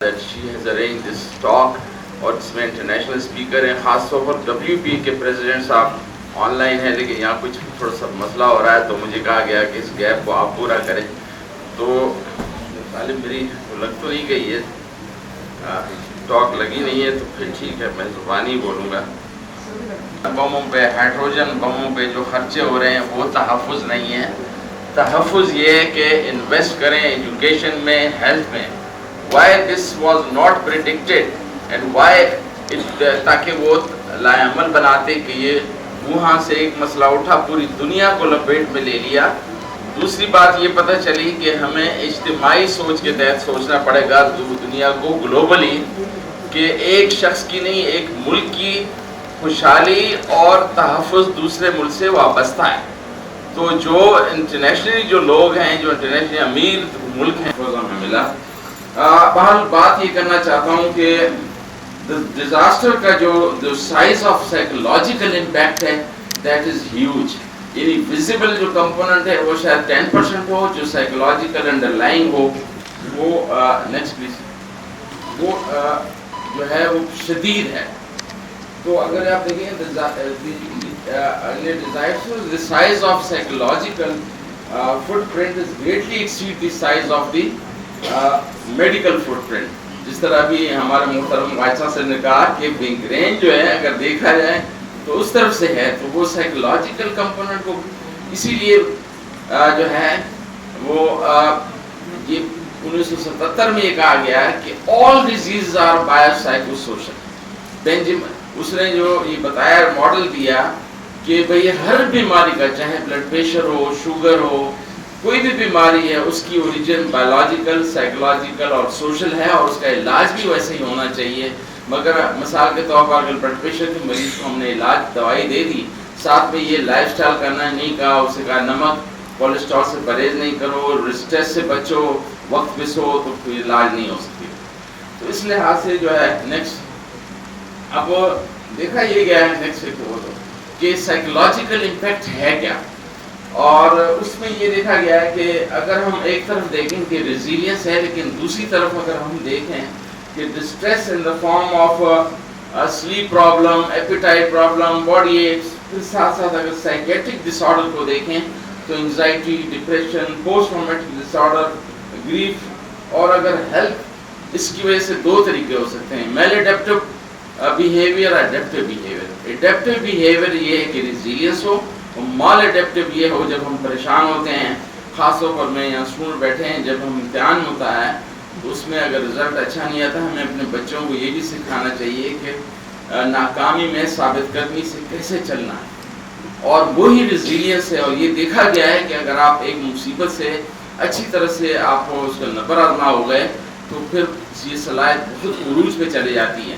that she has arranged this talk اور جس میں انٹرنیشنل اسپیکر ہیں, خاص طور پر WP کے پریزیڈنٹ صاحب آن لائن ہیں, لیکن یہاں کچھ تھوڑا سا مسئلہ ہو رہا ہے تو مجھے کہا گیا کہ اس گیپ کو آپ پورا کریں. تو طالب میری لگ تو نہیں گئی ہے, ٹاک لگی نہیں ہے, تو پھر ٹھیک ہے, میں زبانی بولوں گا. بموں پہ, ہائیڈروجن بموں پہ جو خرچے ہو رہے ہیں وہ تحفظ نہیں ہے. تحفظ یہ ہے کہ انویسٹ کریں ایجوکیشن میں, ہیلتھ میں. Why this was not predicted and why it, تاکہ وہ لائے عمل بناتے کہ یہ وہاں سے ایک مسئلہ اٹھا, پوری دنیا کو لپیٹ میں لے لیا. دوسری بات یہ پتہ چلی کہ ہمیں اجتماعی سوچ کے تحت سوچنا پڑے گا دنیا کو گلوبلی, کہ ایک شخص کی نہیں, ایک ملک کی خوشحالی اور تحفظ دوسرے ملک سے وابستہ ہے. تو جو انٹرنیشنلی جو لوگ ہیں, جو انٹرنیشنلی امیر ملک ہیں, ہمیں ملا. بہرحال بات یہ کرنا چاہتا ہوں کہ ڈیزاسٹر کا جو سائز آف سائیکولوجیکل امپیکٹ ہے دیٹ از ہیوج. یعنی ویزیبل جو کمپوننٹ ہے وہ شاید 10% ہو, جو سائیکولوجیکل انڈر لائنگ ہو وہ نیکسٹ پلیز, وہ جو ہے وہ شدید ہے. تو اگر آپ دیکھیں the size of psychological footprint is greatly exceed the size of the medical footprint. جس طرح بھی ہمارے محترم واجد سے نے کہا کہ مائگرین جو ہے اگر دیکھا جائے تو اس طرف سے ہے, تو وہ سائیکولوجیکل کمپوننٹ کو اسی لیے جو ہے وہ یہ 1977 میں یہ کہا گیا ہے کہ all diseases are biopsychosocial. اس نے جو یہ بتایا, ماڈل دیا کہ بھئی ہر بیماری کا, چاہے بلڈ پریشر ہو, شوگر ہو, کوئی بھی بیماری ہے, اس کی اوریجن بایولوجیکل, سائیکولوجیکل اور سوشل ہے, اور اس کا علاج بھی ویسے ہی ہونا چاہیے. مگر مثال کے طور پر اگر بلڈ پریشر کے مریض کو ہم نے علاج دوائی دے دی, ساتھ میں یہ لائف سٹائل کرنا نہیں کہا, اسے کہا نمک کولیسٹرول سے پرہیز نہیں کرو, اسٹریس سے بچو, وقت پہ سو, تو کوئی علاج نہیں ہو سکتی. تو اس لحاظ سے جو ہے نیکسٹ اب دیکھا یہ گیا ہے نیکسٹ کہ سائیکولوجیکل امپیکٹ ہے کیا. اور اس میں یہ دیکھا گیا ہے کہ اگر ہم ایک طرف دیکھیں کہ ریزیلینس ہے, لیکن دوسری طرف اگر ہم دیکھیں کہ distress in the form of sleep problem, appetite problem, body x, پھر ساتھ ساتھ اگر سائیکیٹرک ڈس آرڈر کو دیکھیں تو انزائٹی, ڈپریشن, پوسٹ ٹرامیٹک ڈس آرڈر, گریف. اور اگر ہیلتھ, اس کی وجہ سے دو طریقے ہو سکتے ہیں, maladaptive behaviour, adaptive behaviour. Adaptive behaviour یہ ہے کہ ریزیلینس ہو, مال اڈیپٹیو یہ ہو جب ہم پریشان ہوتے ہیں. خاص طور پر میں یہاں اسٹوڈنٹ بیٹھے ہیں, جب ہم امتحان ہوتا ہے تو اس میں اگر رزلٹ اچھا نہیں آتا, ہمیں اپنے بچوں کو یہ بھی سکھانا چاہیے کہ ناکامی میں ثابت قدمی سے کیسے چلنا ہے, اور وہی ریزیلینس ہے. اور یہ دیکھا گیا ہے کہ اگر آپ ایک مصیبت سے اچھی طرح سے آپ کو اس کا نبر آزما ہو گئے تو پھر یہ صلاحیت بہت عروج پہ چلے جاتی ہے.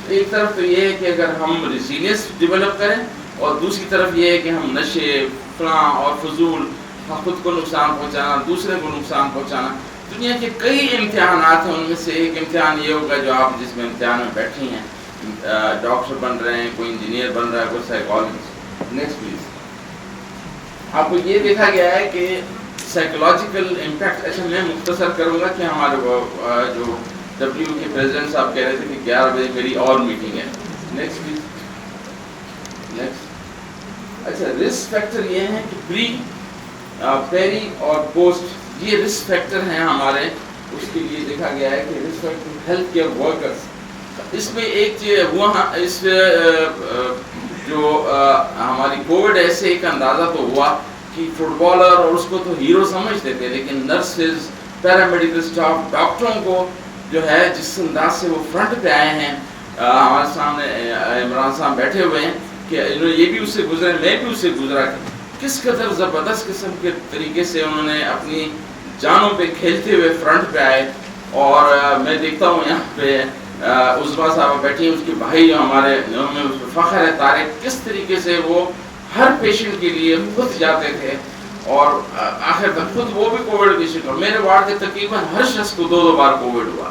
ایک طرف تو یہ ہے کہ اگر ہم ریزیلینس ڈیولپ کریں, اور دوسری طرف یہ ہے کہ ہم نشے, فلاں اور فضول, خود کو نقصان پہنچانا, دوسرے کو نقصان پہنچانا. دنیا کے کئی امتحانات ہیں, ان میں سے ایک امتحان یہ ہوگا جو آپ جس میں امتحان میں بیٹھی ہیں, ڈاکٹر بن رہے ہیں, کوئی انجینئر بن رہا ہے, کوئی سائیکالوجسٹ. Next please. آپ کو یہ دیکھا گیا ہے کہ سائیکولوجیکل امپیکٹ, اچھا میں مختصر کروں گا کہ ہمارے جو WP کے پریزیڈنٹ صاحب کہہ رہے تھے کہ 11 بجے میری اور میٹنگ ہے. Next please. نیکسٹ. اچھا رسک فیکٹر یہ ہیں کہ پری, پیری اور پوسٹ, یہ رسک فیکٹر ہیں ہمارے. اس کے لیے دیکھا گیا ہے کہ risk factor health care workers. اس میں ایک چیز وہاں اس جو ہماری کووڈ ایسے ایک اندازہ تو ہوا کہ فٹ بالر اور اس کو تو ہیرو سمجھتے تھے, لیکن نرسز, پیرامیڈیکل اسٹاف, ڈاکٹروں کو جو ہے جس انداز سے وہ فرنٹ پہ آئے ہیں, ہمارے سامنے عمران صاحب بیٹھے ہوئے ہیں کہ یہ بھی اس سے گزرے, میں بھی اس سے گزرا, کس قدر زبردست قسم کے طریقے سے انہوں نے اپنی جانوں پہ کھیلتے ہوئے فرنٹ پہ آئے. اور میں دیکھتا ہوں یہاں پہ عظما صاحبہ بیٹھی ہیں, اس کے بھائی جو ہمارے میں اس پہ فخر ہے طارق, کس طریقے سے وہ ہر پیشنٹ کے لیے خود جاتے تھے, اور آخر تک خود وہ بھی کووڈ پیشنٹ, اور میرے وارڈ کے تقریباً ہر شخص کو 2 بار کووڈ ہوا.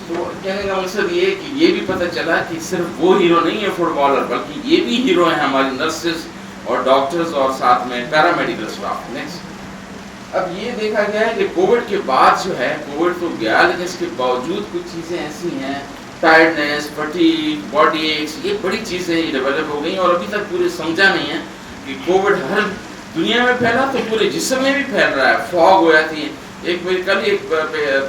تو کہنے کا مقصد یہ ہے کہ یہ بھی پتہ چلا کہ صرف وہ ہیرو نہیں ہے فٹ بالر, بلکہ یہ بھی ہیرو ہیں ہماری نرسز اور ڈاکٹرز, اور ساتھ میں پیرامیڈیکل اسٹاف. نیکسٹ. اب یہ دیکھا گیا ہے کہ کووڈ کے بعد جو ہے، کووڈ تو گیا لیکن اس کے باوجود کچھ چیزیں ایسی ہیں، ٹائرڈنیس، فٹیگ، باڈی ایکس، یہ بڑی چیزیں ڈیولپ ہو گئیں اور ابھی تک پورے سمجھا نہیں ہے کہ کووڈ ہر دنیا میں پھیلا تو پورے جسم میں بھی پھیل رہا ہے، فاگ ہو جاتی ہے. ایک میری کل ایک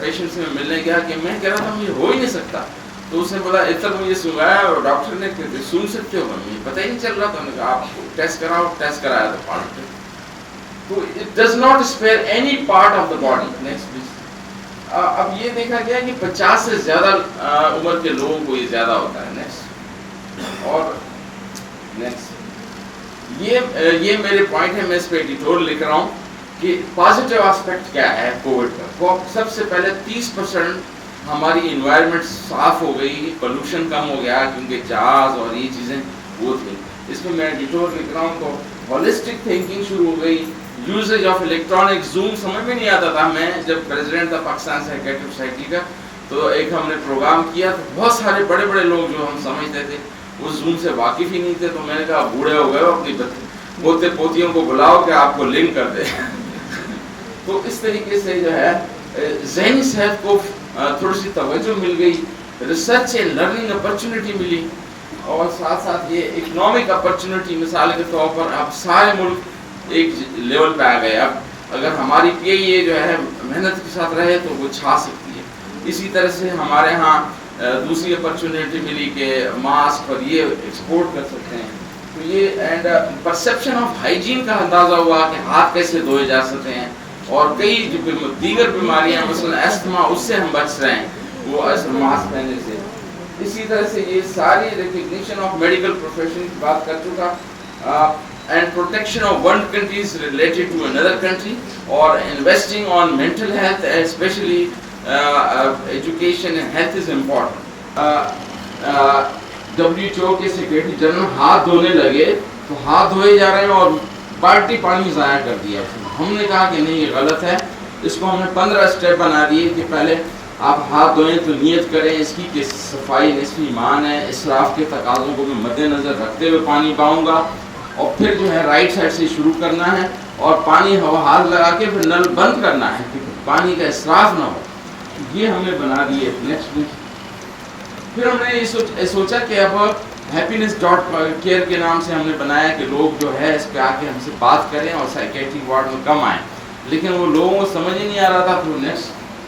پیشنٹ سے میں ملنے گیا کہ میں کہہ رہا تھا مجھے ہو ہی نہیں سکتا، تو اس نے بولا اتنا مجھے سنگایا اور ڈاکٹر نے کہ سن سکتے ہو، مجھے پتہ ہی نہیں چل رہا تھا. میں نے کہا آپ ٹیسٹ کراؤ، ٹیسٹ کرایا تو پازیٹو. تو it does not spare any part of the body. Next please. اب یہ دیکھا گیا کہ 50 سے زیادہ عمر کے لوگوں کو یہ زیادہ ہوتا ہے. نیکسٹ اور نیکسٹ یہ میرے پوائنٹ ہے، میں اس پہ ایڈیٹور لکھ رہا ہوں کہ پازیٹیو آسپیکٹ کیا ہے کووڈ کا. سب سے پہلے 30% ہماری انوائرمنٹ صاف ہو گئی، پولوشن کم ہو گیا کیونکہ جہاز اور یہ چیزیں وہ تھیں. اس میں ایڈیٹور لکھ رہا ہوں تو ہولسٹک تھنکنگ شروع ہو گئی. یوزیج آف الیکٹرانک زوم سمجھ میں نہیں آتا تھا. میں جب پریزیڈنٹ تھا پاکستان سائیکیٹرک سوسائٹی کا تو ایک ہم نے پروگرام کیا تو بہت سارے بڑے بڑے لوگ جو ہم سمجھتے تھے وہ زوم سے واقف ہی نہیں تھے. تو میں نے کہا بوڑھے ہو گئے ہو، اپنی پوتے پوتیوں کو بلاؤ کہ آپ کو لنک کر دیں. تو اس طریقے سے جو ہے ذہنی صحت کو تھوڑی سی توجہ مل گئی، ریسرچ اینڈ لرننگ اپرچونیٹی ملی، اور ساتھ ساتھ یہ اکنامک اپرچونیٹی. مثال کے طور پر اب سارے ملک ایک لیول پہ آ گئے. اب اگر ہماری پی اے جو ہے محنت کے ساتھ رہے تو وہ چھا سکتی ہے. اسی طرح سے ہمارے ہاں دوسری اپرچونیٹی ملی کہ ماسک اور یہ ایکسپورٹ کر سکتے ہیں. تو یہ اینڈ پرسیپشن آف ہائیجین کا اندازہ ہوا کہ ہاتھ کیسے دھوئے جا سکتے ہیں، اور کئی جو دیگر بیماریاں مثلا ایستھما اس سے ہم بچ رہے ہیں وہ ماسک پہننے سے. اسی طرح سے یہ ساری ریکگنیشن آف میڈیکل پروفیشن کی بات کر چکا، and protection of one country is related to another country, or investing on mental health, especially education and health is important. WHO کے سیکریٹری جنرل ہاتھ دھونے لگے تو ہاتھ دھوئے جا رہے ہیں اور بالٹی پانی ضائع کر دیا. ہم نے کہا کہ نہیں یہ غلط ہے. اس کو ہم نے 15 اسٹیپ بنا دیے کہ پہلے آپ ہاتھ دھوئیں تو نیت کریں اس کی کہ صفائی نصف ایمان ہے، اسراف کے تقاضوں کو میں مد نظر رکھتے ہوئے پانی پاؤں گا، اور پھر جو ہے رائٹ سائڈ سے شروع کرنا ہے اور پانی ہاتھ لگا کے پھر نل بند کرنا ہے کہ پانی کا اسراف نہ ہو. یہ ہم نے بنا دیے. نیکسٹ پھر ہم نے یہ سوچا کہ اب happiness.care کے نام سے ہم نے بنایا کہ لوگ جو ہے اس پہ آ کے ہم سے بات کریں اور سائیکیٹرک وارڈ میں کم آئیں، لیکن وہ لوگوں کو سمجھ ہی نہیں آ رہا تھا.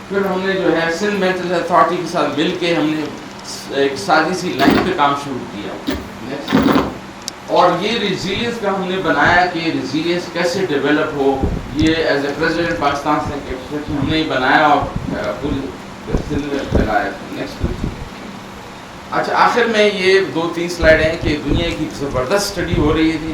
پھر ہم نے جو ہے سندھ مینٹل ہیلتھ اتھارٹی کے ساتھ مل کے ہم نے ایک سادی سی لائن پہ کام شروع کیا. اور یہ ریزیلینس کا ہم نے بنایا کہ ریزیلینس کیسے ڈیولپ ہو. یہ ایز اے پریزیڈنٹ پاکستان سے ہم نے بنایا اور پوری سندھ میں پھیلایا. نیکسٹ. اچھا آخر میں یہ 2-3 سلائڈ ہیں کہ دنیا کی زبردست اسٹڈی ہو رہی تھی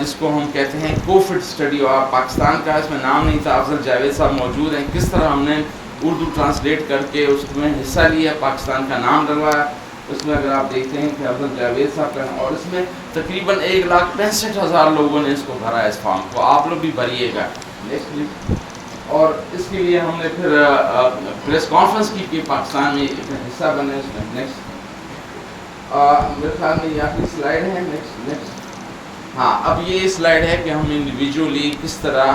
جس کو ہم کہتے ہیں کوفڈ اسٹڈی، اور پاکستان کا اس میں نام نہیں تھا. افضل جاوید صاحب موجود ہیں. کس طرح ہم نے اردو ٹرانسلیٹ کر کے اس میں حصہ لیا، پاکستان کا نام ڈلوایا. اس میں اگر آپ دیکھتے ہیں کہ افضل جاوید صاحب کا، اور اس میں تقریباً 1,65,000 لوگوں نے اس کو بھرا ہے اس فارم کو. آپ لوگ بھی بھریے گا. اور اس کے لیے ہم نے پھر پریس کانفرنس کی کہ پاکستان میں حصہ بنے اس میں. نیکسٹ. میرے خیال میں یہ آخری سلائڈ ہے. نیکسٹ. ہاں اب یہ سلائڈ ہے کہ ہم انڈیویجولی کس طرح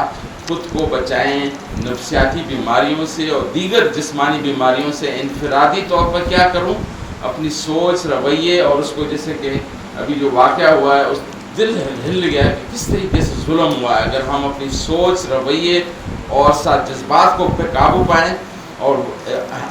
خود کو بچائیں نفسیاتی بیماریوں سے اور دیگر جسمانی بیماریوں سے. انفرادی طور پر کیا کروں، اپنی سوچ، رویے، اور اس کو جیسے کہ ابھی جو واقعہ ہوا ہے اس دل ہل گیا کہ کس طریقے سے ظلم ہوا ہے. اگر ہم اپنی سوچ، رویے اور ساتھ جذبات کو پہ قابو پائیں اور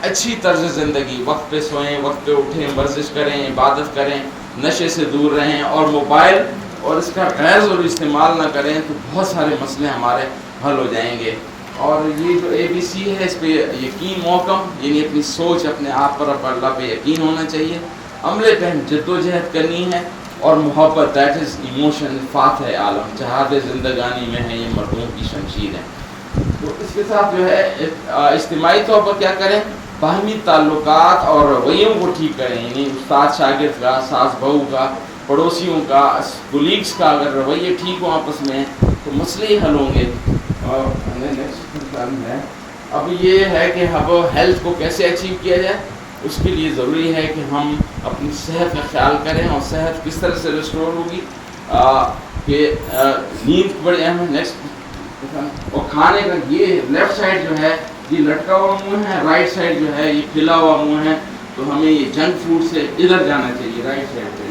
اچھی طرز زندگی، وقت پہ سوئیں، وقت پہ اٹھیں، ورزش کریں، عبادت کریں، نشے سے دور رہیں، اور موبائل اور اس کا غیر ضروری استعمال نہ کریں، تو بہت سارے مسئلے ہمارے حل ہو جائیں گے. اور یہ جو ABC ہے اس پہ یقین محکم، یعنی اپنی سوچ، اپنے آپ پر، اللہ پہ یقین ہونا چاہیے. عملے پہ جد و جہد کرنی ہے، اور محبت، دیٹ از ایموشن. فاتح عالم جہاد زندگانی میں ہے یہ مرحوم کی شمشیر ہے. تو اس کے ساتھ جو ہے اجتماعی طور پر کیا کریں، باہمی تعلقات اور رویوں کو ٹھیک کریں، یعنی استاد شاگرد کا، ساس بہو کا، پڑوسیوں کا، کولیگس کا اگر رویے ٹھیک ہوں آپس میں تو مسئلے ہی حل ہوں گے. اور اب یہ ہے کہ اب ہیلتھ کو کیسے اچیو کیا جائے. اس کے لیے ضروری ہے کہ ہم اپنی صحت کا خیال کریں، اور صحت کس طرح سے ریسٹور ہوگی کہ نیند بڑی اہم ہے. نیکسٹ اور کھانے کا یہ لیفٹ سائڈ جو ہے یہ لٹکا ہوا منہ ہے, رائٹ سائڈ جو ہے یہ کھلا ہوا منہ ہے, تو ہمیں یہ جنک فوڈ سے ادھر جانا چاہیے, رائٹ سائڈ پہ.